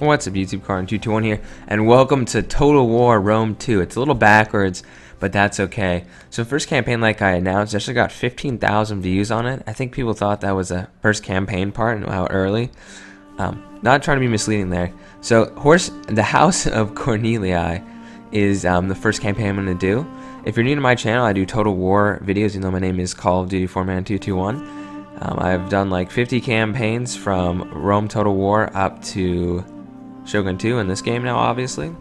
What's up YouTube, Cornellia221 here, and welcome to Total War Rome 2. It's a little backwards, but that's okay. So first campaign, like I announced, actually got 15,000 views on it. I think people thought that was a first campaign part and how early. Not trying to be misleading there. So the House of Cornellia is the first campaign I'm going to do. If you're new to my channel, I do Total War videos, even though my name is Call of Duty 4Man221. I've done like 50 campaigns from Rome Total War up to Shogun 2 in this game now, obviously.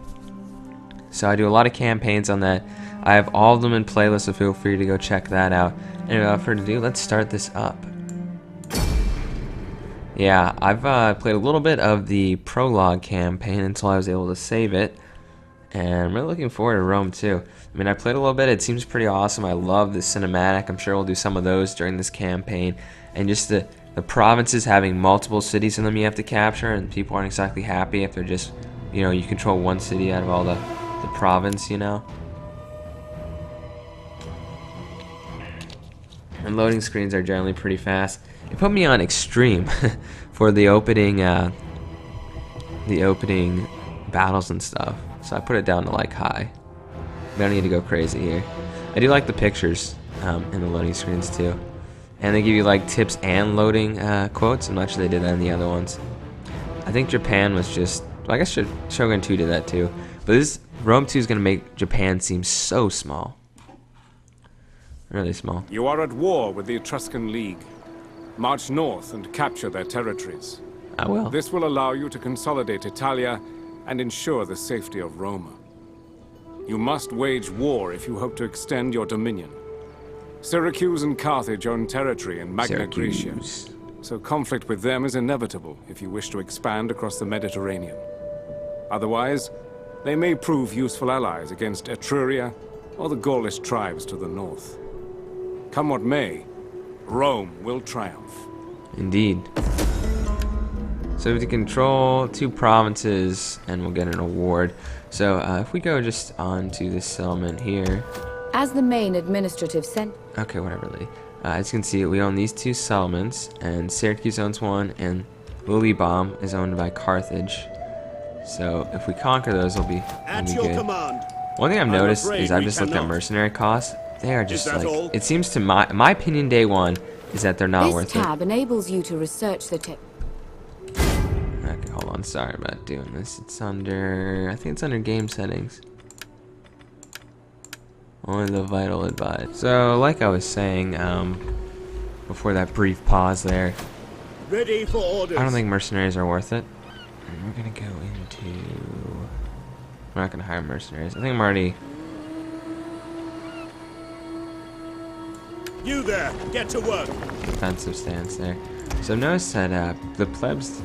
So I do a lot of campaigns on that. I have all of them in playlists, so feel free to go check that out. And without further ado, let's start this up. Yeah, I've played a little bit of the prologue campaign until I was able to save it. And I'm really looking forward to Rome 2. I mean, I played a little bit. It seems pretty awesome. I love the cinematic. I'm sure we'll do some of those during this campaign. And just the provinces having multiple cities in them you have to capture, and people aren't exactly happy if they're just, you know, you control one city out of all the province, you know. And loading screens are generally pretty fast. It put me on extreme for the opening battles and stuff. So I put it down to like high. We don't need to go crazy here. I do like the pictures in the loading screens too. And they give you like tips and loading quotes. I'm not sure they did that in the other ones. I think Japan was just, well, I guess Shogun 2 did that too. But this Rome 2 is going to make Japan seem so small. Really small. You are at war with the Etruscan League. March north and capture their territories. I will. This will allow you to consolidate Italia and ensure the safety of Rome. You must wage war if you hope to extend your dominion. Syracuse and Carthage own territory in Magna Graecia, so conflict with them is inevitable if you wish to expand across the Mediterranean. Otherwise, they may prove useful allies against Etruria or the Gaulish tribes to the north. Come what may, Rome will triumph. Indeed. So we have to control 2 provinces and we'll get an award. So if we go just on to this settlement here. As the main administrative center. Okay, whatever, lady. As you can see, we own these 2 settlements, and Syracuse owns one, and Lilybom is owned by Carthage. So if we conquer those, it'll be good. One thing I've noticed is I've just looked at mercenary costs. They are just like, it seems to my opinion, day one, is that they're not worth it. This tab enables you to research the tech. Okay, hold on. Sorry about doing this. It's under, I think it's under game settings. Only the vital advice. So, like I was saying, before that brief pause there, Ready for orders. I don't think mercenaries are worth it. And we're gonna go into. We're not gonna hire mercenaries. I think I'm already. You there, get to work. Defensive stance there. So notice that the plebes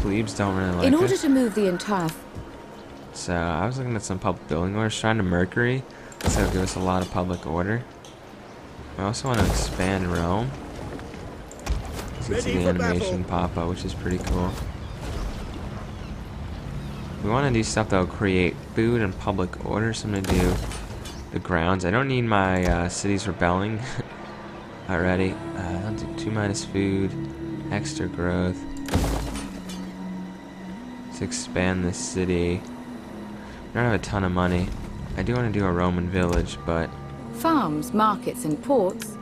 don't really like In order it. to move the entire. So I was looking at some public building orders, trying to Mercury. So it'll give us a lot of public order. I also want to expand Rome. So you see the animation pop up, which is pretty cool. We want to do stuff that will create food and public order. So I'm going to do the grounds. I don't need my cities rebelling already. I'll do 2- food, extra growth. Let's expand this city. I don't have a ton of money. I do want to do a Roman village, but Farms, markets, and ports.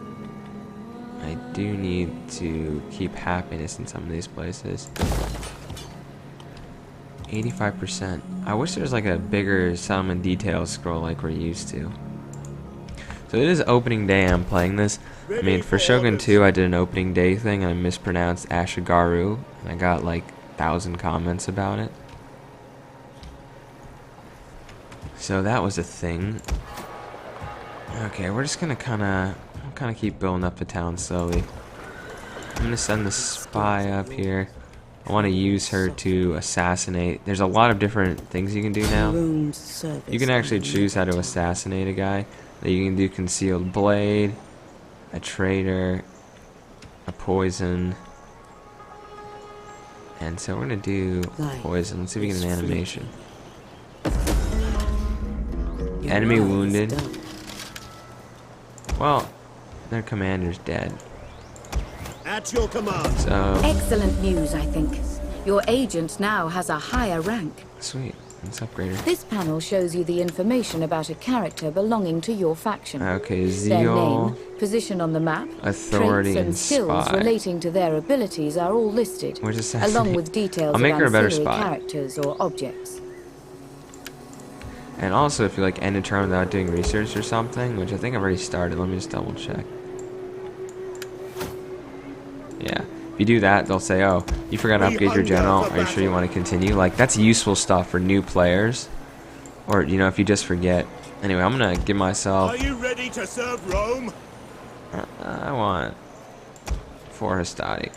I do need to keep happiness in some of these places. 85%. I wish there was like a bigger settlement details scroll like we're used to. So it is opening day. I'm playing this. I mean, for Shogun 2, I did an opening day thing and I mispronounced Ashigaru, and I got like 1,000 comments about it. So that was a thing. Okay, we're just gonna kind of keep building up the town slowly. I'm gonna send the spy up here. I want to use her to assassinate. There's a lot of different things you can do now. You can actually choose how to assassinate a guy. You can do concealed blade, a traitor, a poison, and so we're gonna do poison. Let's see if we get an animation. Enemy wounded. Well, their commander's dead. At your command. So Excellent news, I think. Your agent now has a higher rank. Sweet. Let's upgrade her. This panel shows you the information about a character belonging to your faction. Okay, Their zeal, name, position on the map, authority, traits and and skills spy. relating to their abilities are all listed, Where's assassinate? along with details I'll make of her a better ancillary spy. characters or objects. And also, if you like end a turn without doing research or something, which I think I've already started. Let me just double check. Yeah. If you do that, they'll say, "Oh, you forgot to upgrade your general. Are you sure you want to continue?" Like, that's useful stuff for new players. Or, you know, if you just forget. Anyway, I'm going to give myself... Are you ready to serve Rome? I want 4 Hastati.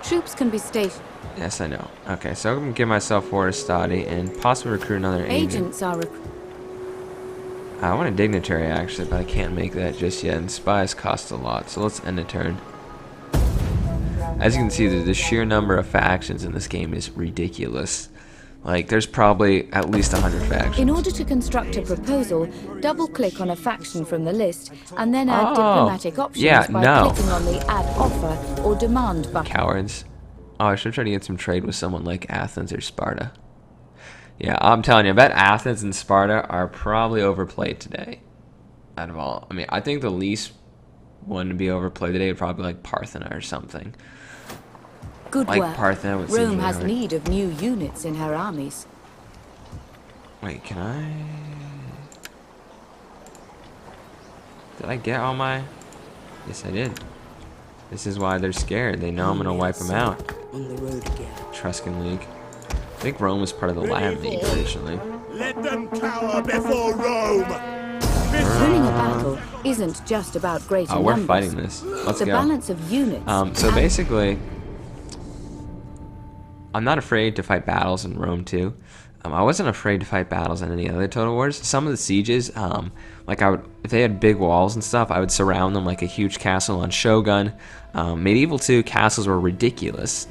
Troops can be stationed. Yes, I know. Okay, so I'm going to give myself 4 Hastati and possibly recruit another agent. Agents are I want a dignitary, actually, but I can't make that just yet. And spies cost a lot, so let's end a turn. As you can see, the sheer number of factions in this game is ridiculous. Like, there's probably at least 100 factions. In order to construct a proposal, double-click on a faction from the list, and then add diplomatic options by clicking on the Add Offer or Demand button. Cowards. Oh, I should try to get some trade with someone like Athens or Sparta. Yeah, I'm telling you, I bet Athens and Sparta are probably overplayed today. Out of all, I mean, I think the least one to be overplayed today would probably be like Parthena or something. Good Like work. Parthena would seem Rome really has hard. need of new units in her armies. Wait, can I? Did I get all my? Yes, I did. This is why they're scared. They know I'm gonna wipe them out. On the road again. Etruscan League. I think Rome was part of the Latin League originally. Let them cower before Rome! Winning a battle isn't just about greater Oh, we're numbers. fighting this. Let's The go. balance of units. So and- basically, I'm not afraid to fight battles in Rome too. I wasn't afraid to fight battles in any other Total Wars. Some of the sieges, like if they had big walls and stuff, I would surround them like a huge castle on Shogun. Medieval 2 castles were ridiculous.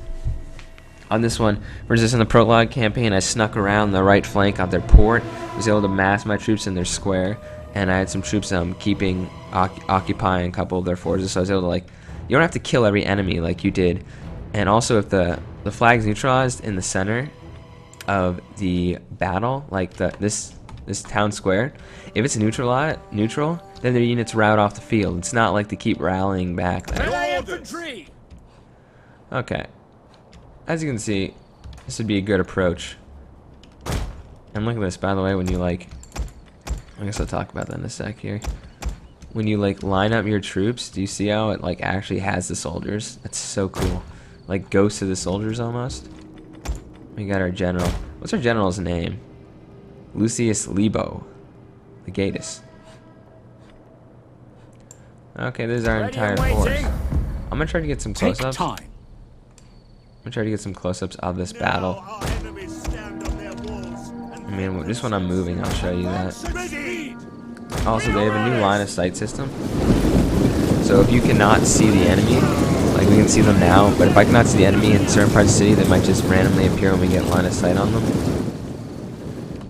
On this one, for instance, in the prologue campaign, I snuck around the right flank of their port. I was able to mass my troops in their square, and I had some troops occupying a couple of their forces. So I was able to, like, you don't have to kill every enemy like you did. And also, if the flag's neutralized in the center of the battle, like this town square, if it's neutral, then their units rout off the field. It's not like they keep rallying back there. Infantry! Okay. As you can see, this would be a good approach. And look at this, by the way, when you I guess I'll talk about that in a sec here. When you line up your troops, do you see how it actually has the soldiers? That's so cool. Like Ghost of the Soldiers almost. We got our general. What's our general's name? Lucius Lebo. Legatus. Okay, this is our entire force. I'm gonna try to get some close-ups. I'm gonna try to get some close-ups of this battle. Now our enemies stand on their walls and I mean, just when I'm moving, I'll show you that. ready! Also, they have a new line of sight system. So if you cannot see the enemy, like we can see them now, but if I cannot see the enemy in certain parts of the city, they might just randomly appear when we get line of sight on them.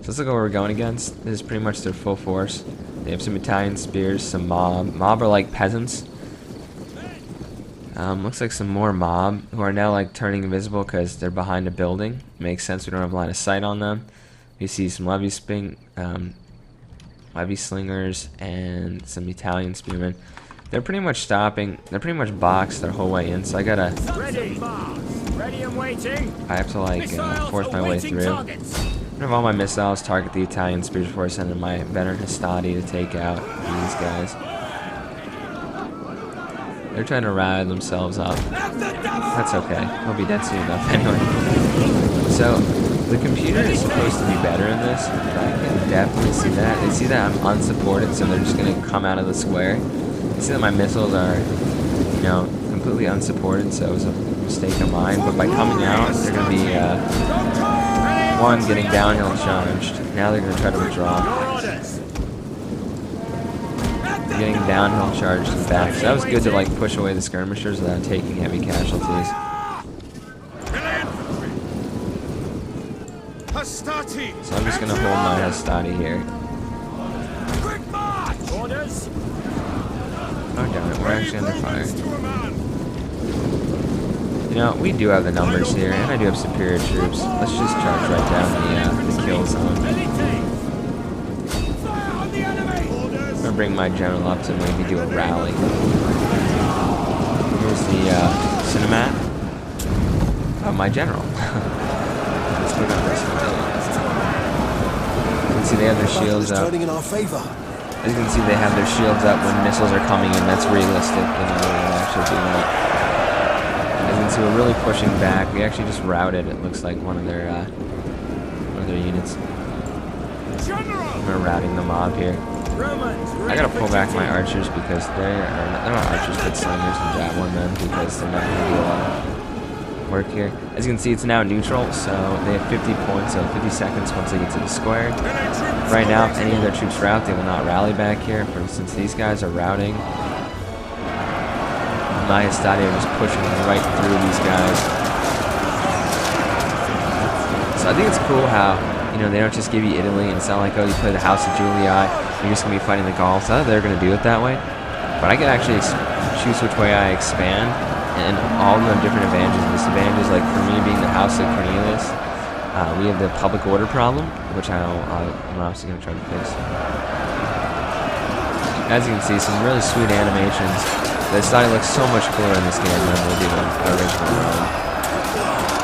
So let's look at what we're going against. This is pretty much their full force. They have some Italian spears, some mob. Mob are like peasants. Looks like some more mob who are now turning invisible because they're behind a building. Makes sense, we don't have line of sight on them. You see some levy slingers and some Italian spearmen. They're pretty much stopping. They're pretty much boxed their whole way in, so I gotta. Ready! Ready and waiting! I have to force my way through. I'm gonna have all my missiles target the Italian spears before I send in my veteran Hastati to take out these guys. They're trying to ride themselves up. That's okay. They'll be dead soon enough anyway. So the computer is supposed to be better in this, but I can definitely see that. They see that I'm unsupported, so they're just gonna come out of the square. They see that my missiles are, completely unsupported, so it was a mistake of mine. But by coming out, they're gonna be one, getting downhill charged. Now they're gonna try to withdraw. They're getting downhill charged and back. So that was good to push away the skirmishers without taking heavy casualties. So I'm just gonna hold my Hastati here. Orders! Oh damn it, we're actually under fire. You know, we do have the numbers here, and I do have superior troops. Let's just charge right down the kill zone. I'm gonna bring my general up to maybe do a rally. Here's the cinemat of my general. Let's click on this one. You can see they have their shields up. As you can see, they have their shields up when missiles are coming in. That's realistic. You know, they're actually doing that. As you can see, we're really pushing back. We actually just routed, it looks like, one of their units. We're routing the mob here. I gotta pull back my archers because they're not archers, but slingers and javelin men, because they're not gonna do a lot of work here. As you can see, it's now neutral, so they have 50 points, so 50 seconds once they get to the square. Right now, if any of their troops route, they will not rally back here. For instance, these guys are routing. My Estadio just pushing right through these guys. So I think it's cool how, you know, they don't just give you Italy and sound like, oh, you play the House of Julii, you're just going to be fighting the Gauls. I thought they were going to do it that way. But I can actually choose which way I expand, and all of them have different advantages and disadvantages. Like for me being the House of Cornelius, we have the public order problem, which I'm obviously going to try to fix. As you can see, some really sweet animations. The style looks so much cooler in this game than they do in the original Rome.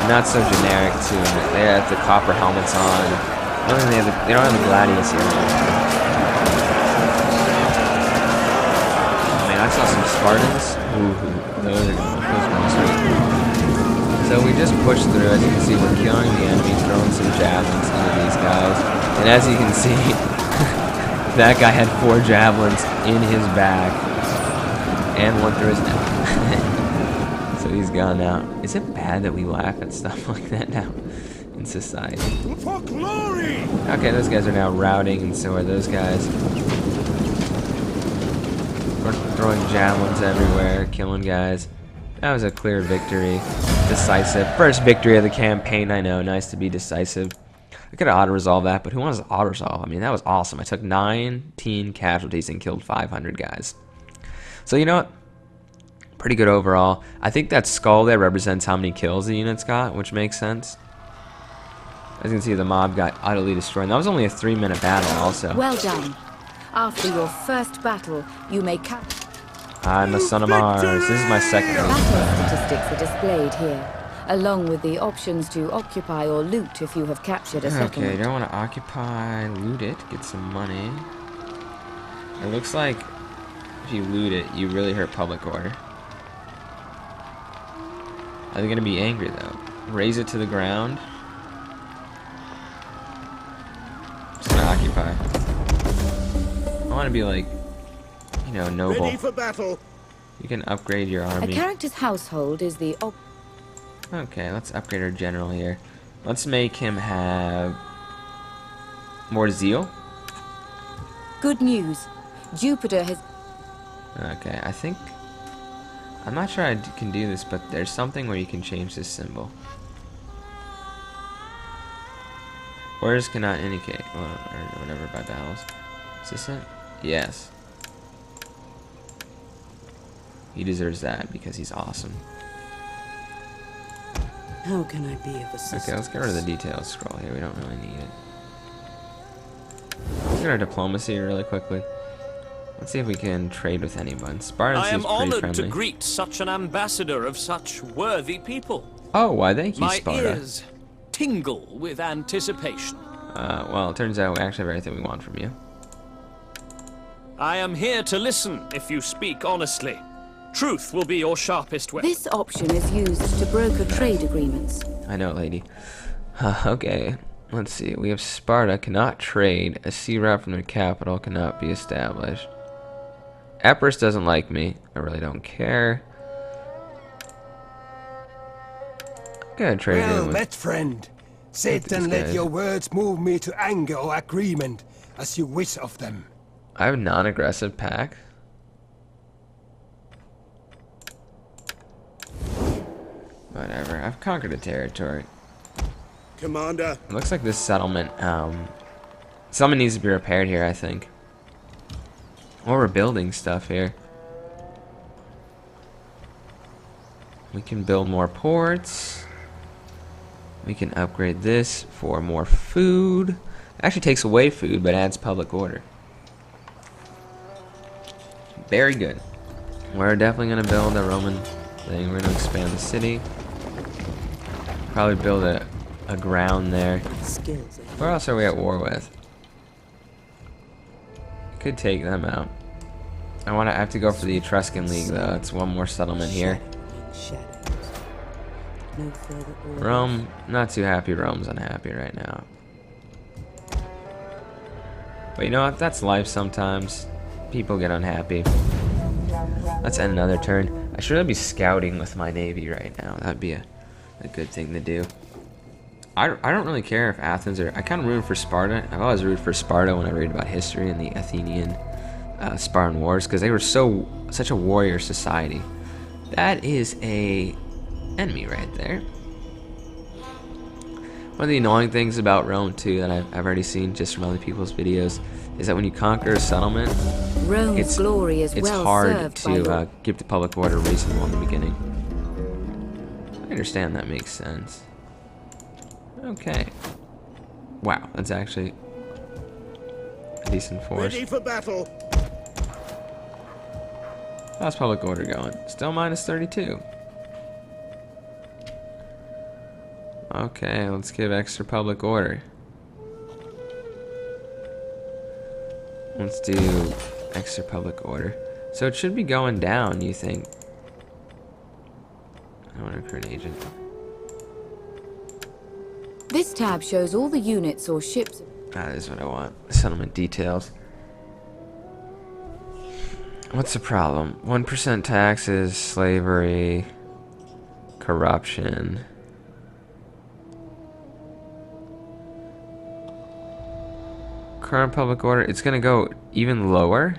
Not so generic too. They have the copper helmets on. I don't think they don't have the gladius here. I mean, I saw some Spartans. Those are sweet. So we just pushed through. As you can see, we're killing the enemy, throwing some javelins into these guys. And as you can see, that guy had 4 javelins in his back. And one through his neck. So he's gone now. Is it bad that we laugh at stuff like that now in society? For glory! Okay, those guys are now routing, and so are those guys. We're throwing javelins everywhere, killing guys. That was a clear victory. Decisive. First victory of the campaign, I know. Nice to be decisive. I could have auto-resolved that, but who wants to auto-resolve? I mean, that was awesome. I took 19 casualties and killed 500 guys. So you know what? Pretty good overall. I think that skull there represents how many kills the units got, which makes sense. As you can see, the mob got utterly destroyed. And that was only a 3-minute battle also. Well done. After your first battle, you may capture. I'm the son of Mars. This is my second Battle statistics are displayed here, along with the options to occupy or loot if you have captured a settlement. Okay, you don't want to occupy, loot it, get some money. It looks like if you loot it, you really hurt public order. Are they going to be angry, though? Raise it to the ground. Just going to occupy. I want to be like, you know, noble. Ready for battle. You can upgrade your army. A character's household is the Okay, let's upgrade our general here. Let's make him have more zeal. Good news. Jupiter has... Okay, I think... I'm not sure I can do this, but there's something where you can change this symbol. Orders cannot indicate, or whatever, by battles. Is this it? Yes. He deserves that because he's awesome. How can I be of assistance? Okay, let's get rid of the details scroll here. We don't really need it. Let's get our diplomacy really quickly. Let's see if we can trade with anyone. Sparta seems pretty friendly. I am honored to greet such an ambassador of such worthy people. Oh, why thank you, My Sparta. ears tingle with anticipation. Well, it turns out we actually have everything we want from you. I am here to listen if you speak honestly. Truth will be your sharpest weapon. This option is used to broker trade agreements. I know, lady. Okay, let's see. We have Sparta cannot trade. A sea route from the capital cannot be established. Epirus doesn't like me. I really don't care. I'm gonna trade Well, with... met friend. Sit and let your words move me to anger or agreement, as you wish of them. I have a non-aggressive pack. Whatever. I've conquered a territory. Commander. It looks like this settlement, something needs to be repaired here, I think. Or we're building stuff here. We can build more ports. We can upgrade this for more food. It actually takes away food, but adds public order. Very good. We're definitely going to build a Roman thing. We're going to expand the city. Probably build a ground there. Where else are we at war with? Could take them out. I have to go for the Etruscan League though. It's one more settlement here. Rome, not too happy. Rome's unhappy right now. But you know what? That's life sometimes. People get unhappy. Let's end another turn. I should really be scouting with my navy right now. That'd be a good thing to do. I don't really care if Athens are... I kind of root for Sparta. I've always rooted for Sparta when I read about history and the Athenian Spartan wars, because they were such a warrior society. That is a enemy right there. One of the annoying things about Rome too that I've already seen just from other people's videos is that when you conquer a settlement, Rome's glory is it's well hard served to keep the public order reasonable in the beginning. I understand that makes sense. Okay. Wow, that's actually a decent force. Ready for battle. How's public order going? Still minus 32. Okay, let's give extra public order. Let's do extra public order. So it should be going down, you think? I want to recruit an agent. This tab shows all the units or ships. That is what I want. Settlement details. What's the problem? 1% taxes, slavery, corruption. Current public order, it's gonna go even lower?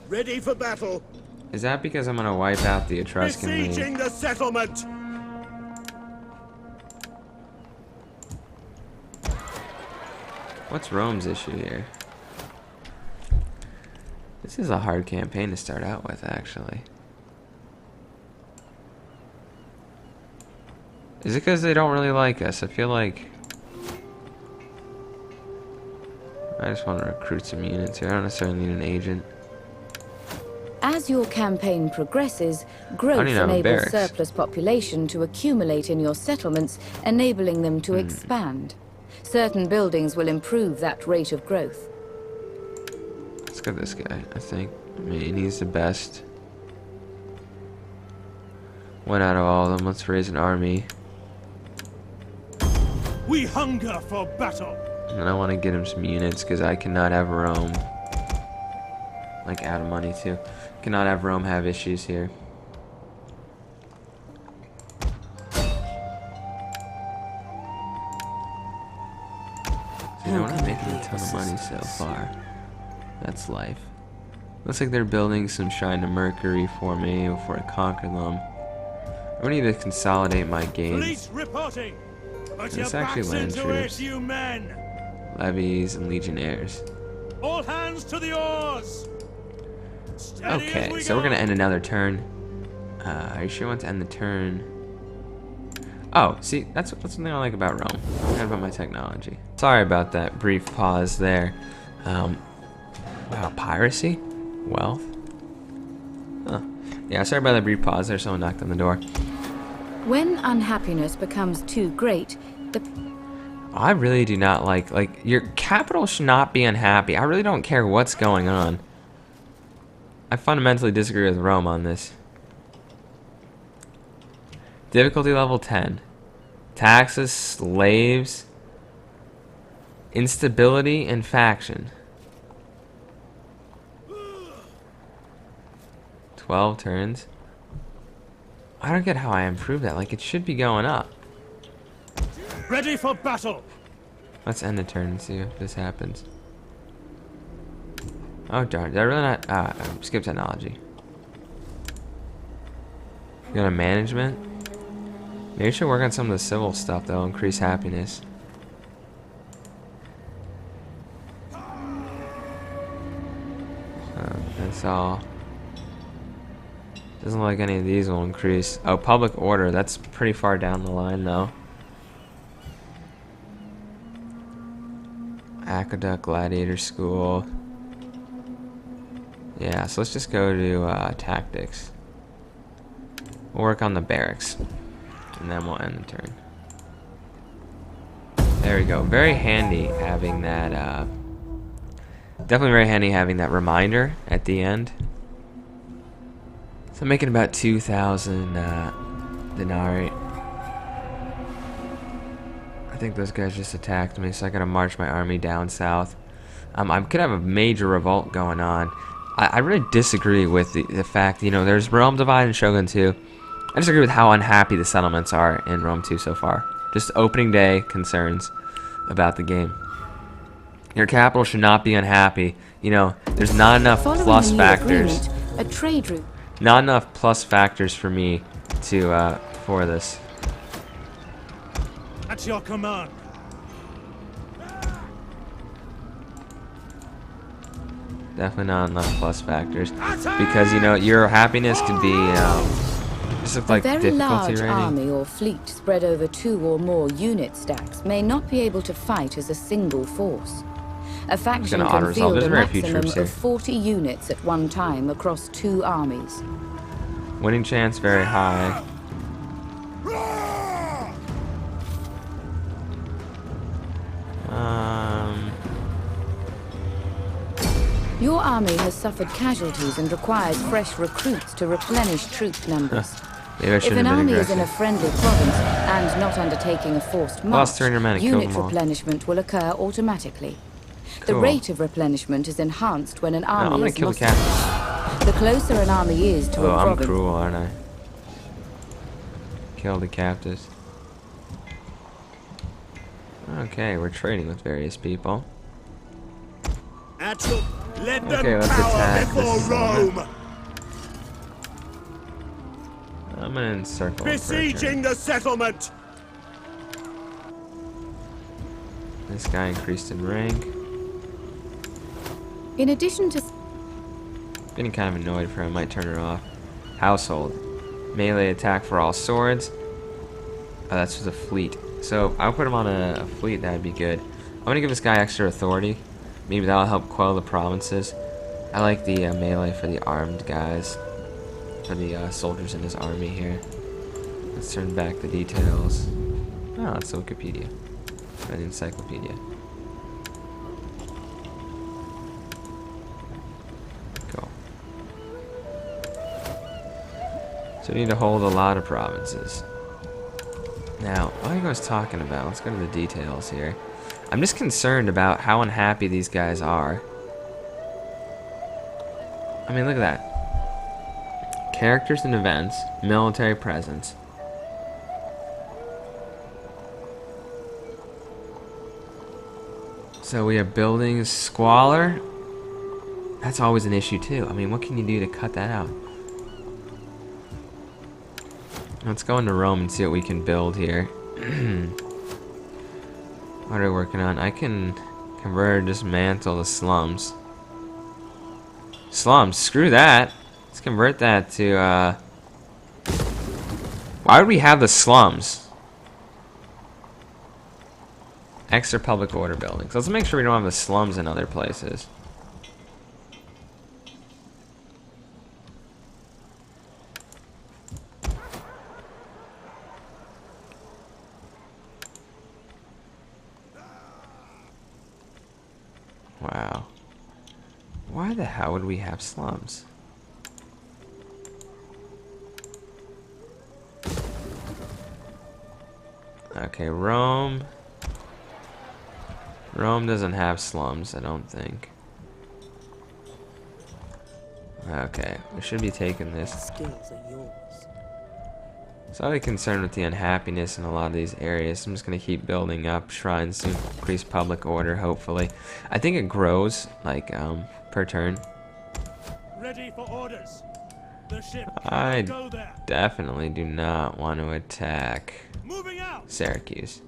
Ready for battle. Is that because I'm gonna wipe out the Etruscan Besieging League? the settlement. What's Rome's issue here? This is a hard campaign to start out with, actually. Is it because they don't really like us? I feel like... I just want to recruit some units here. I don't necessarily need an agent. As your campaign progresses, growth enables surplus population to accumulate in your settlements, enabling them to expand. Certain buildings will improve that rate of growth. Let's get this guy, I think. I mean, he's the best. One out of all of them. Let's raise an army. We hunger for battle. And I want to get him some units because I cannot have Rome. Like, out of money too. Cannot have Rome have issues here. They're not making a ton of money so far. That's life. Looks like they're building some shrine to Mercury for me before I conquer them. I need to consolidate my gains. Police reporting. It's actually land troops, you men. levies, and legionnaires. All hands to the oars. Steady Okay, as we so we're go. gonna end another turn. Are you sure you want to end the turn? Oh, see, that's something I like about Rome. I forgot about my technology. Sorry about that brief pause there. Wow, piracy? Wealth? Huh. Yeah, sorry about that brief pause there. Someone knocked on the door. When unhappiness becomes too great, the I really do not like your capital should not be unhappy. I really don't care what's going on. I fundamentally disagree with Rome on this. Difficulty level 10. Taxes, slaves, instability, and faction. 12 turns. I don't get how I improved that. Like, it should be going up. Ready for battle. Let's end the turn and see if this happens. Oh darn, did I really not skip technology? Go to management. Maybe I should work on some of the civil stuff though, increase happiness. That's all Doesn't look like any of these will increase. Oh, public order. That's pretty far down the line, though. Aqueduct, Gladiator School. Yeah, so let's just go to tactics. We'll work on the barracks, and then we'll end the turn. There we go. Very handy having that. Definitely very handy having that reminder at the end. So I'm making about 2,000 denarii. I think those guys just attacked me, so I gotta march my army down south. I could have a major revolt going on. I really disagree with the fact, you know, there's Realm Divide and Shogun 2. I disagree with how unhappy the settlements are in Rome 2 so far. Just opening day concerns about the game. Your capital should not be unhappy. You know, there's not enough plus factors. A trade route. Not enough plus factors for me to for this. At your command. Definitely not enough plus factors, because you know your happiness could be just look like a very difficulty large rating. army or fleet spread over 2 or more unit stacks may not be able to fight as a single force. A faction can field a maximum of 40 units at one time across 2 armies. Winning chance very high. Your army has suffered casualties and requires fresh recruits to replenish troop numbers. If an army is in a friendly province and not undertaking a forced march, unit replenishment will occur automatically. The rate of replenishment is enhanced when an army is lost. The closer an army is to a province. I'm cruel, aren't I? Kill the captives. Okay, we're trading with various people. Okay, let's attack this Rome. I'm gonna encircle besieging the settlement. This guy increased in rank. In addition to Getting kind of annoyed for him, might turn it off. Household. Melee attack for all swords. Oh, that's just a fleet. So I'll put him on a fleet, that'd be good. I'm gonna give this guy extra authority. Maybe that'll help quell the provinces. I like the melee for the armed guys. For the soldiers in his army here. Let's turn back the details. Oh, that's Wikipedia. Or the encyclopedia. Cool. So we need to hold a lot of provinces. Now, like I was talking about, let's go to the details here. I'm just concerned about how unhappy these guys are. I mean, look at that. Characters and events, military presence. So we have buildings, squalor. That's always an issue too. I mean, what can you do to cut that out? Let's go into Rome and see what we can build here. What are we working on? I can convert or dismantle the slums. Slums, screw that. Let's convert that to, why would we have the slums? Extra public order buildings. Let's make sure we don't have the slums in other places. Wow. Why the hell would we have slums? Okay, Rome. Rome doesn't have slums, I don't think. Okay, we should be taking this. Skills are yours. So I'll be concerned with the unhappiness in a lot of these areas. I'm just going to keep building up shrines to increase public order, hopefully. I think it grows, like, per turn. Ready for orders. The ship I go there. definitely do not want to attack Moving out. Syracuse.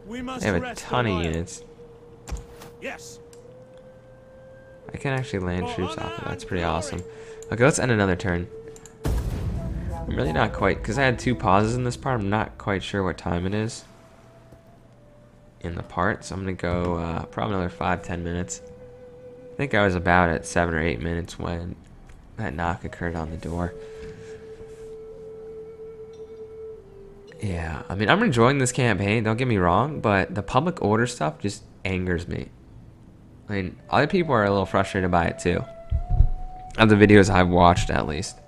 We must They have a arrest ton the of lion. units. Yes. I can actually land troops off of that. That's pretty awesome. Okay, let's end another turn. I'm really not quite, because I had 2 pauses in this part, I'm not quite sure what time it is in the part, so I'm going to go probably another 5-10 minutes. I think I was about at 7 or 8 minutes when that knock occurred on the door. Yeah, I mean, I'm enjoying this campaign, don't get me wrong, but the public order stuff just angers me. I mean, other people are a little frustrated by it too. Of the videos I've watched, at least.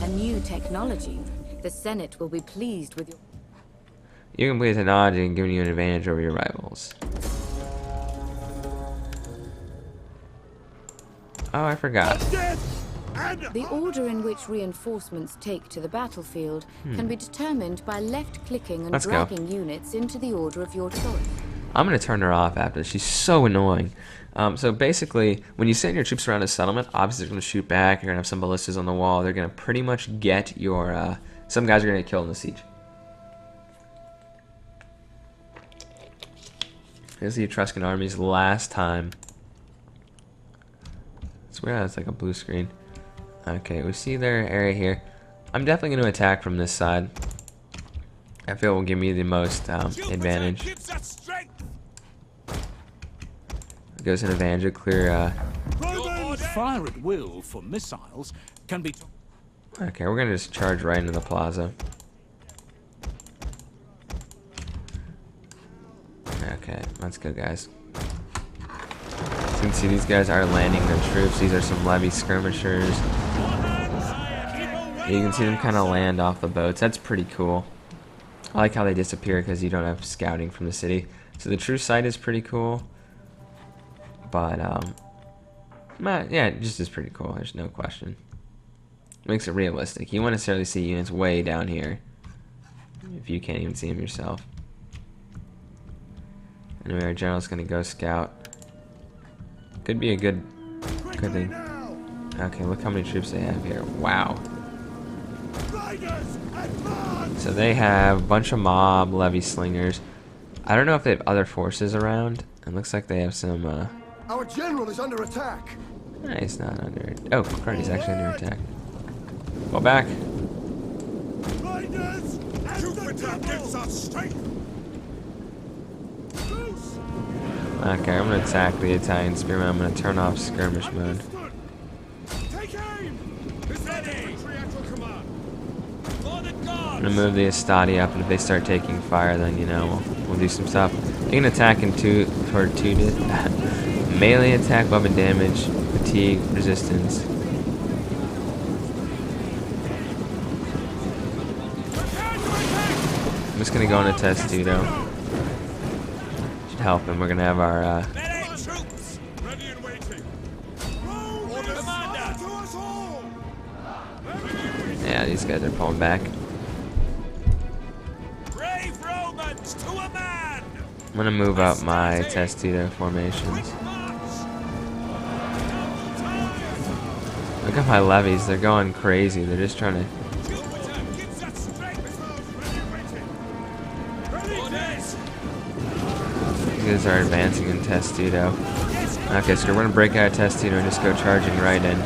A new technology. The Senate will be pleased with your... You can play technology and giving you an advantage over your rivals. Oh, I forgot. The order in which reinforcements take to the battlefield can be determined by left-clicking and dragging units into the order of your choice. I'm going to turn her off after. She's so annoying. So basically, when you send your troops around a settlement, obviously they're going to shoot back. You're going to have some ballistas on the wall. They're going to pretty much get your... some guys are going to get killed in the siege. Here's the Etruscan armies last time. I swear that's like a blue screen. Okay, we see their area here. I'm definitely going to attack from this side. I feel it will give me the most advantage. It goes an advantage to clear. Fire at will for missiles can be. Okay, we're going to just charge right into the plaza. Okay, let's go, guys. As you can see, these guys are landing their troops. These are some levy skirmishers. You can see them kind of land off the boats. That's pretty cool. I like how they disappear because you don't have scouting from the city. So the true sight is pretty cool. But, yeah, it just is pretty cool. There's no question. Makes it realistic. You won't necessarily see units way down here if you can't even see them yourself. Anyway, our general's gonna go scout. Could be a good thing. Okay, look how many troops they have here. Wow. So they have a bunch of mob levy slingers. I don't know if they have other forces around. It looks like they have some. Our general is under attack. Nah, he's not under. Oh, crap, he's actually under attack. Go back. Okay, I'm gonna attack the Italian spearmen. I'm gonna turn off skirmish mode. I'm gonna move the Estati up, and if they start taking fire, then you know we'll do some stuff. You can attack in for two melee attack, weapon damage, fatigue, resistance. I'm just gonna go on a Testudo. Should help him. We're gonna have our. Yeah, these guys are pulling back. I'm gonna move up my Testudo formations. Look at my levies, they're going crazy. They're just trying to. These guys are advancing in Testudo. Okay, so we're gonna break out of Testudo and just go charging right in.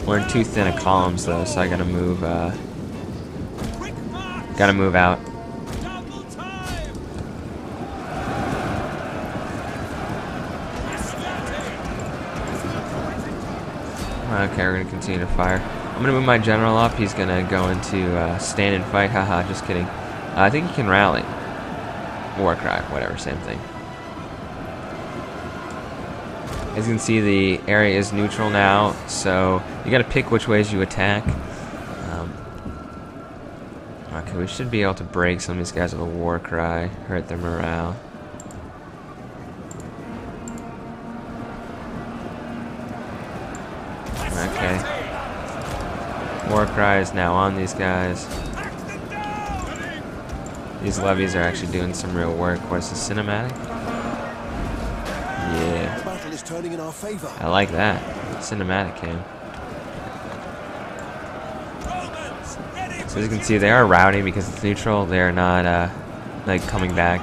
We're in too thin of columns though, so I gotta move. Gotta move out. Okay, we're gonna continue to fire. I'm gonna move my general up. He's gonna go into stand and fight. Haha, just kidding. I think he can rally. War cry, whatever, same thing. As you can see, the area is neutral now, so you gotta pick which ways you attack. Okay, we should be able to break some of these guys with a war cry, hurt their morale. Okay. War cry is now on these guys. These levies are actually doing some real work. What's the cinematic? Yeah. The battle is turning in our favor. I like that. Cinematic came. So as you can see, they are routing because it's neutral. They are not like coming back.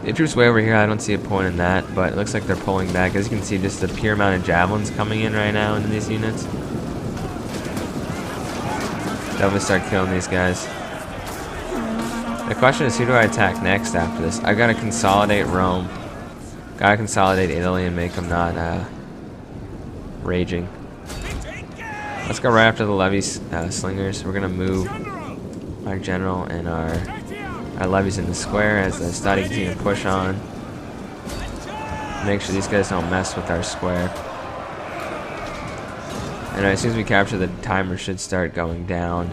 The troops way over here, I don't see a point in that, but it looks like they're pulling back. As you can see, just the pure amount of javelins coming in right now into these units. Definitely start killing these guys. The question is, who do I attack next after this? I gotta consolidate Rome. Gotta consolidate Italy and make them not raging. Let's go right after the levies slingers. We're gonna move our general and our levies in the square as the Stati continue to push on. Make sure these guys don't mess with our square. And as soon as we capture, the timer should start going down.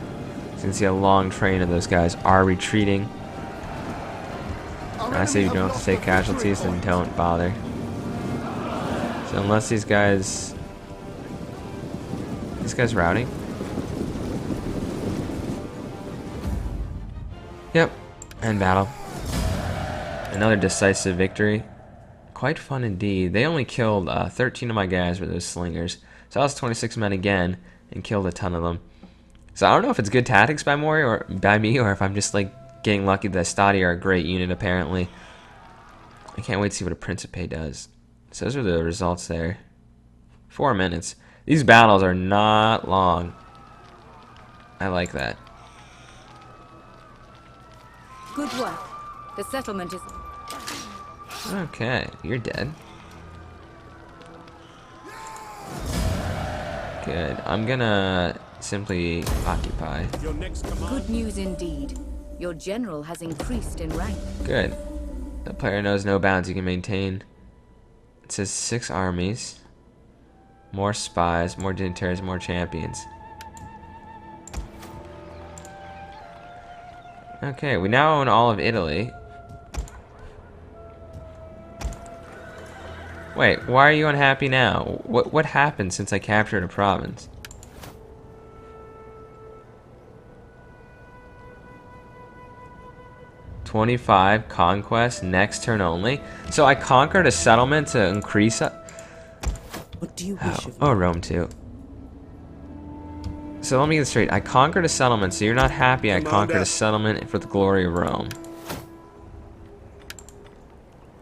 You can see a long train of those guys are retreating. And I say you don't have to take casualties, then don't bother. So unless these guys routing? Yep, end battle. Another decisive victory. Quite fun indeed. They only killed 13 of my guys with those slingers. So I lost 26 men again and killed a ton of them. So I don't know if it's good tactics by me or if I'm just like getting lucky that Stati are a great unit apparently. I can't wait to see what a Principe does. So those are the results there. 4 minutes. These battles are not long. I like that. Good work. The settlement is... Okay, you're dead. Good. I'm gonna simply occupy. Good news indeed. Your general has increased in rank. Good. The player knows no bounds you can maintain. It says 6 armies. More spies, more dignitaries, more champions. Okay, we now own all of Italy. Wait, why are you unhappy now? What happened since I captured a province? $25 conquest next turn only. So I conquered a settlement to increase. What do you wish of me? Oh, Rome too. So let me get this straight. I conquered a settlement, so you're not happy I conquered a settlement for the glory of Rome.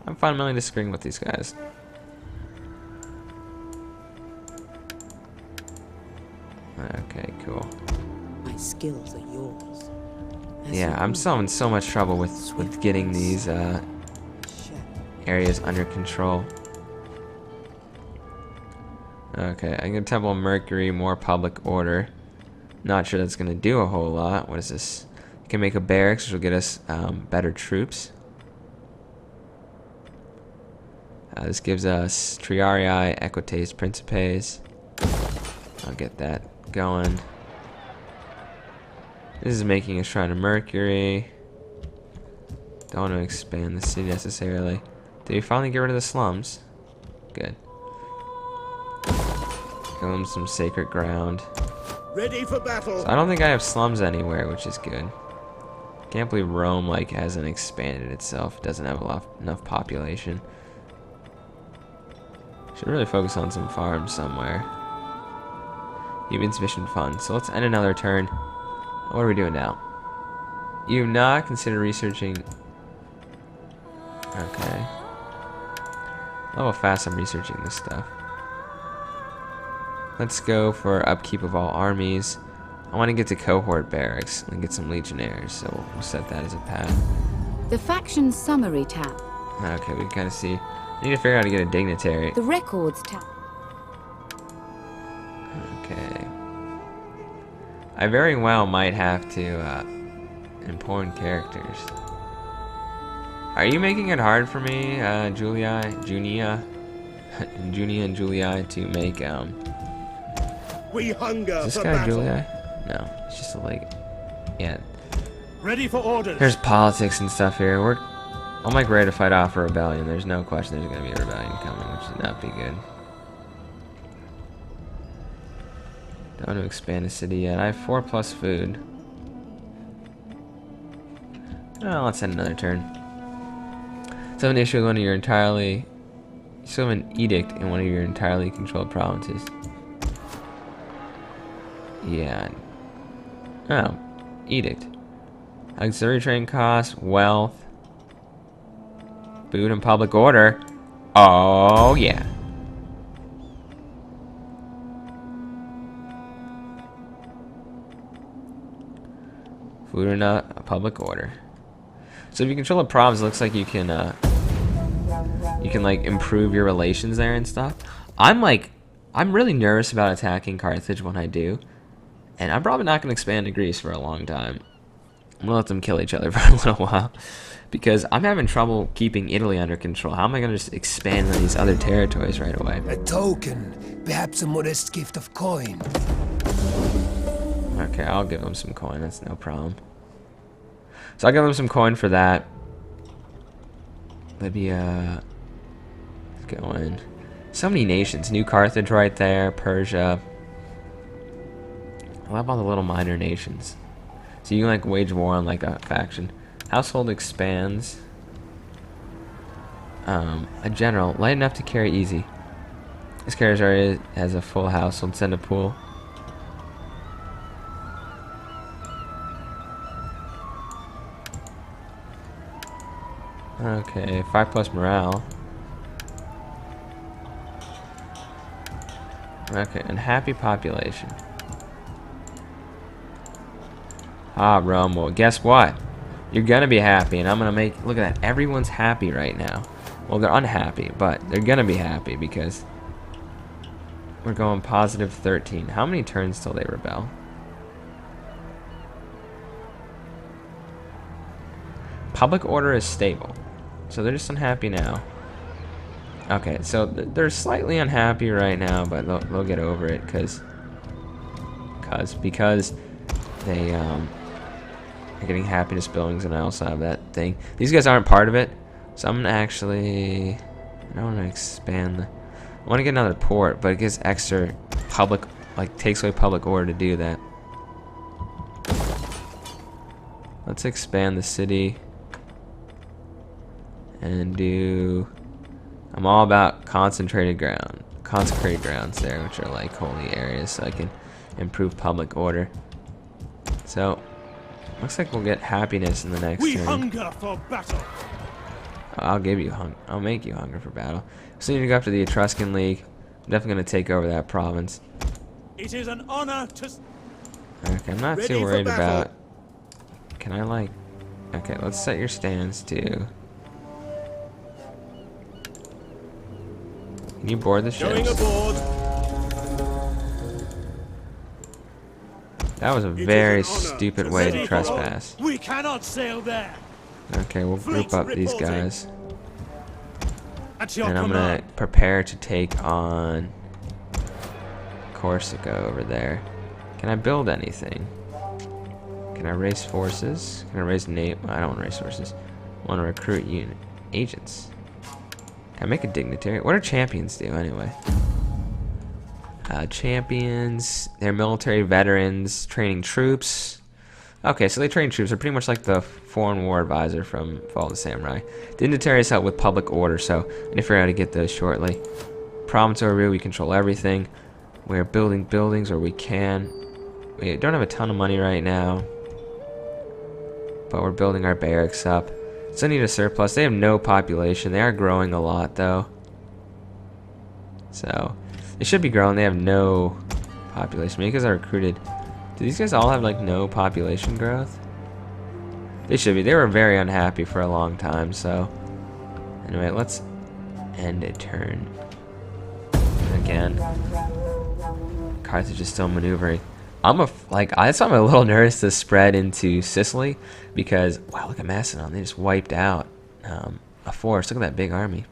I'm fundamentally disagreeing with these guys. Okay, cool. My skills are yours. Yeah, I'm still having so much trouble with getting these areas under control. Okay, I can Temple of Mercury, more public order. Not sure that's going to do a whole lot. What is this? You can make a barracks, which will get us better troops. This gives us Triarii, Equites, Principes. I'll get that going. This is making us Shrine of Mercury. Don't want to expand the city necessarily. Did we finally get rid of the slums? Good. Give them some sacred ground. Ready for battle. So I don't think I have slums anywhere, which is good. Can't believe Rome hasn't expanded itself. It doesn't have enough population. Should really focus on some farms somewhere. You have insufficient funds. So let's end another turn. What are we doing now? You have not considered researching. Okay. Look how fast I'm researching this stuff. Let's go for upkeep of all armies. I want to get to cohort barracks and get some legionnaires, so we'll set that as a path. The faction summary tab. Okay, we can kind of see. I need to figure out how to get a dignitary. The records tab. Okay. I very well might have to import characters. Are you making it hard for me, Junia and Julia, to make We hunger is this for guy battle. Julia? No, it's just a like, yeah. Ready for orders. There's politics and stuff here. I'm like ready to fight off a rebellion. There's no question there's gonna be a rebellion coming, which would not be good. Don't want to expand the city yet. I have 4+ food. Oh, let's end another turn. So have an issue with one of your entirely. You still have an edict in one of your entirely controlled provinces. Yeah. Oh, edict. Auxiliary train costs, wealth, food and public order. Oh yeah. Food enough, public order. So if you control the problems, it looks like you can like improve your relations there and stuff. I'm really nervous about attacking Carthage when I do, and I'm probably not going to expand to Greece for a long time. I'm going to let them kill each other for a little while, because I'm having trouble keeping Italy under control. How am I going to just expand on these other territories right away? A token, perhaps a modest gift of coin. Okay, I'll give them some coin. That's no problem. So I'll give them some coin for that. Libya. Going. So many nations. New Carthage right there. Persia. I love all the little minor nations. So you can like wage war on like a faction. Household expands. A general. Light enough to carry easy. This carriage already has a full household. Send a pool. Okay, 5+ morale. Okay, and happy population. Ah, Rome. Well, guess what? You're gonna be happy, and I'm gonna make. Look at that. Everyone's happy right now. Well, they're unhappy, but they're gonna be happy because we're going positive 13. How many turns till they rebel? Public order is stable. So they're just unhappy now. Okay, so they're slightly unhappy right now, but they'll get over it because they are getting happiness billings, and I also have that thing. These guys aren't part of it, so I'm gonna actually. I don't want to expand. I want to get another port, but it gives extra public, like takes away public order to do that. Let's expand the city. And do. I'm all about consecrated grounds there, which are like holy areas, so I can improve public order. So, looks like we'll get happiness in the next We turn. hunger for battle. I'll give you I'll make you hunger for battle. So you need to go after the Etruscan League. I'm definitely gonna take over that province. It is an honor to. Okay, I'm not too worried about. Can I like? Okay, let's set your stands to. Can you board the ships? Going aboard. That was a very stupid way to trespass. We cannot sail there. Okay, we'll group up these guys. At your And I'm command. gonna prepare to take on Corsica over there. Can I build anything? Can I raise forces? Can I raise name? I don't want to raise forces. I want to recruit unit agents. Can I make a dignitary? What do champions do anyway? Champions, they're military veterans training troops. Okay, so they train troops. They're pretty much like the foreign war advisor from Fall of the Samurai. Dignitaries help with public order, so I need to figure out how to get those shortly. Province overview, we control everything. We're building buildings where we can. We don't have a ton of money right now, but we're building our barracks up. Still need a surplus. They have no population. They are growing a lot, though. So, they should be growing. They have no population. Maybe because I recruited. Do these guys all have, like, no population growth? They should be. They were very unhappy for a long time, so. Anyway, let's end a turn. Again. Carthage is still maneuvering. I'm a little nervous to spread into Sicily because wow, look at Macedon. They just wiped out a force. Look at that big army.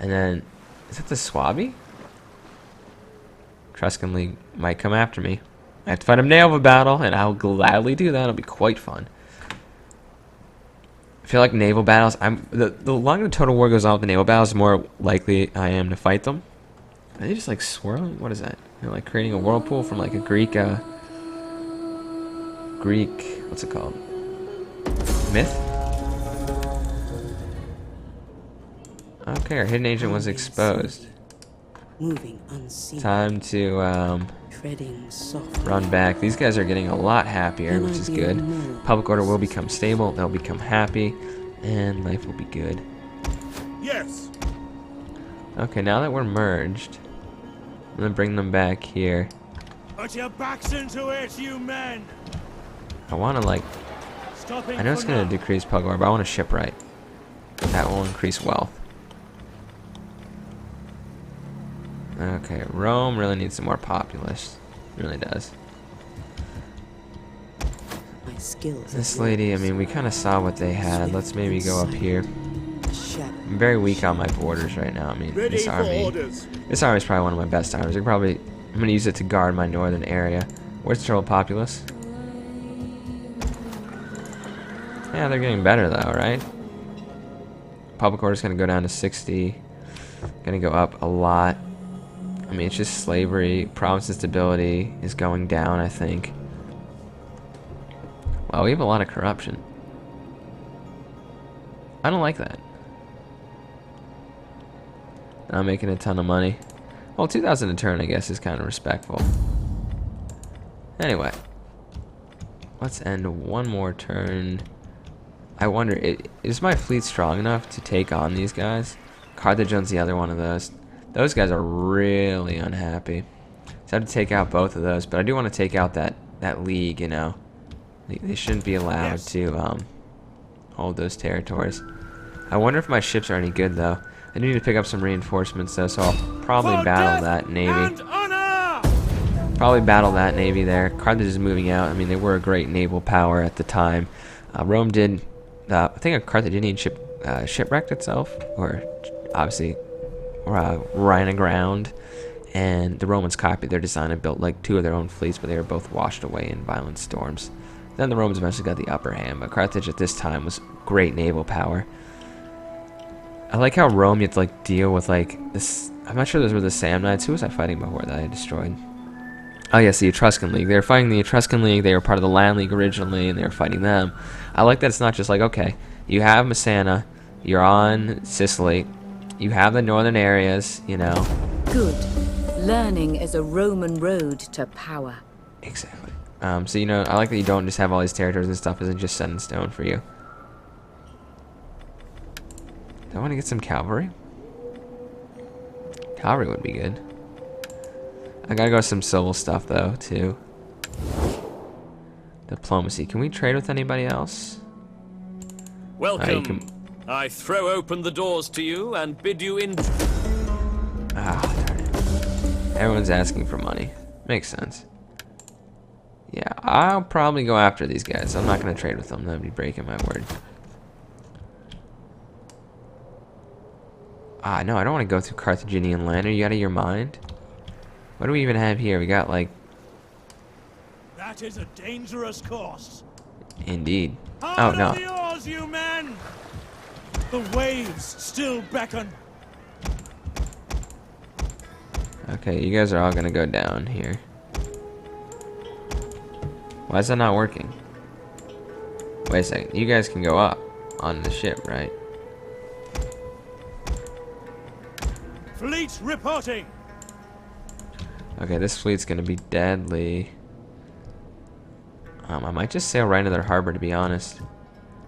And then is that the Suabi? Etruscan League might come after me. I have to fight a naval battle, and I'll gladly do that. It'll be quite fun. I feel like naval battles. The longer the total war goes on with the naval battles, the more likely I am to fight them. Are they just like swirling? What is that? They're like creating a whirlpool from like a Greek, what's it called? Myth? Okay, our hidden agent was exposed. Moving unseen. Time to Treading softly. run back. These guys are getting a lot happier, which is good. Public order will become stable. They'll become happy, and life will be good. Yes. Okay, now that we're merged, I'm gonna bring them back here. Put your backs into it, you men. I want to, like... I know it's going to decrease power, but I want to shipwright. That will increase wealth. Okay, Rome really needs some more populace. It really does. My skills. This lady, I mean, we kind of saw what they had. Let's maybe go up here. I'm very weak on my borders right now. I mean, this army is probably one of my best armies. I'm going to use it to guard my northern area. Where's the total populace? Yeah, they're getting better though, right? Public order is going to go down to 60. Going to go up a lot. I mean, it's just slavery. Province stability is going down, I think. Wow, we have a lot of corruption. I don't like that. Not making a ton of money. Well, 2,000 a turn, I guess, is kind of respectful. Anyway. Let's end one more turn. I wonder, is my fleet strong enough to take on these guys? Carthage owns the other one of those. Those guys are really unhappy. So I have to take out both of those, but I do want to take out that league, you know. They shouldn't be allowed to hold those territories. I wonder if my ships are any good, though. I do need to pick up some reinforcements, though, so I'll probably battle that navy. Probably battle that navy there. Carthage is moving out. I mean, they were a great naval power at the time. Rome did... I think a Carthaginian ship shipwrecked itself, or obviously ran aground, and the Romans copied their design and built like 2 of their own fleets, but they were both washed away in violent storms. Then the Romans eventually got the upper hand, but Carthage at this time was great naval power. I like how Rome, you have to like deal with like this. I'm not sure those were the Samnites. Who was I fighting before that I destroyed? Oh yes, the Etruscan League. They were fighting the Etruscan League. They were part of the Land League originally, and they were fighting them. I like that it's not just like, okay, you have Messana, you're on Sicily, you have the northern areas, you know. Good. Learning is a Roman road to power. Exactly. So, you know, I like that you don't just have all these territories and stuff isn't just set in stone for you. Do I want to get some cavalry? Cavalry would be good. I gotta go with some civil stuff, though, too. Diplomacy. Can we trade with anybody else? Welcome. I throw open the doors to you and bid you in. Ah, darn it. Everyone's asking for money. Makes sense. Yeah, I'll probably go after these guys. I'm not going to trade with them. That'd be breaking my word. Ah, no, I don't want to go through Carthaginian land. Are you out of your mind? What do we even have here? We got, like... That is a dangerous course. Indeed. Hard Oh, no. on the oars, you men! The waves still beckon. Okay, you guys are all going to go down here. Why is that not working? Wait a second. You guys can go up on the ship, right? Fleet reporting. Okay, this fleet's gonna be deadly. I might just sail right into their harbor, to be honest.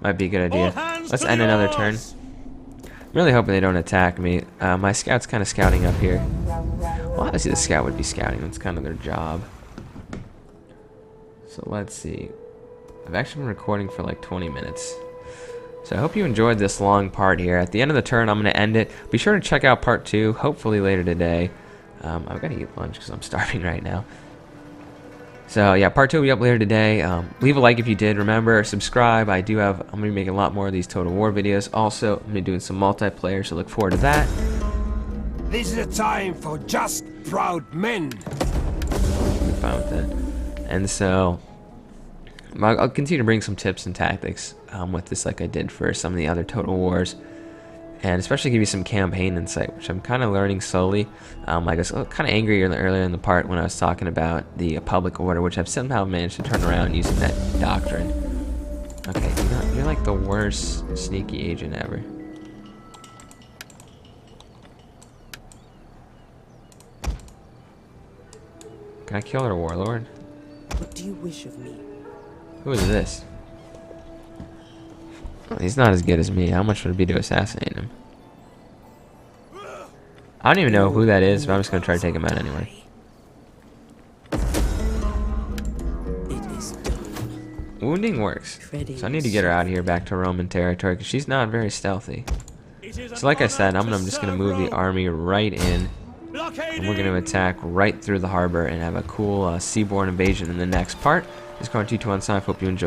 Might be a good idea. Let's end another turn. I'm really hoping they don't attack me. My scout's kind of scouting up here. Well, obviously the scout would be scouting. That's kind of their job. So let's see. I've actually been recording for like 20 minutes. So I hope you enjoyed this long part here. At the end of the turn, I'm going to end it. Be sure to check out part 2, hopefully later today. I've got to eat lunch because I'm starving right now. So yeah, part 2 will be up later today. Leave a like if you did. Remember, subscribe. I'm going to be making a lot more of these Total War videos. Also, I'm going to be doing some multiplayer, so look forward to that. This is a time for just proud men. I'm fine with that. And so I'll continue to bring some tips and tactics with this, like I did for some of the other Total Wars, and especially give you some campaign insight, which I'm kind of learning slowly. I was kind of angry earlier in the part when I was talking about the public order, which I've somehow managed to turn around using that doctrine. Okay, you're like the worst sneaky agent ever. Can I kill their warlord? What do you wish of me? Who is this? Well, he's not as good as me. How much would it be to assassinate him? I don't even know who that is, but I'm just going to try to take him out anyway. It is done. Wounding works. So I need to get her out of here back to Roman territory because she's not very stealthy. So like I said, I'm just going to move the army right in. And we're going to attack right through the harbor and have a cool seaborne invasion in the next part. This is Cornellia 2 on Sign. Hope you enjoy.